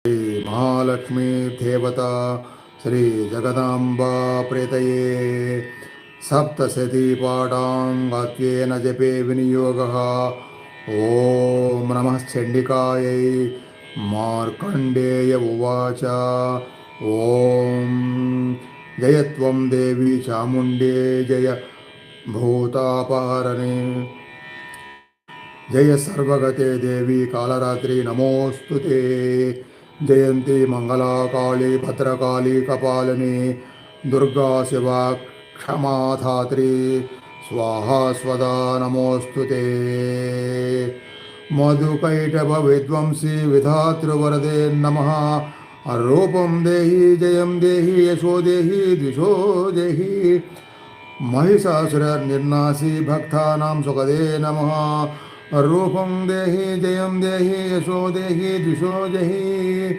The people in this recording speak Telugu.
శ్రీ మహాలక్ష్మీ దేవత శ్రీ జగదాంబా ప్రేతయే సప్తశతీ పాఠాంగత్యేన జపే వినియోగ ఓం నమః చండికాయై మార్కండేయ ఉవాచ ఓం జయత్వం దేవి చాముండే జయ భూతాపహరణే జయ సర్వగతే దేవి కాళరాత్రి నమోస్తుతే జయంతి మంగళా కాళీ భద్రకాళీ కపాలిని దుర్గా శివ క్షమాధాత్రి స్వాహా స్వదా నమోస్తుతే మధుకైటభ విధ్వంసి విధాతృవరదే నమః రూపం దేహి జయం దేహి యశో దేహి ద్విషో దేహి महिषासुर निर्नासी भक्तानां सुखदे नमः रूपं देहि जयं देहि यशो देहि द्विषो देहि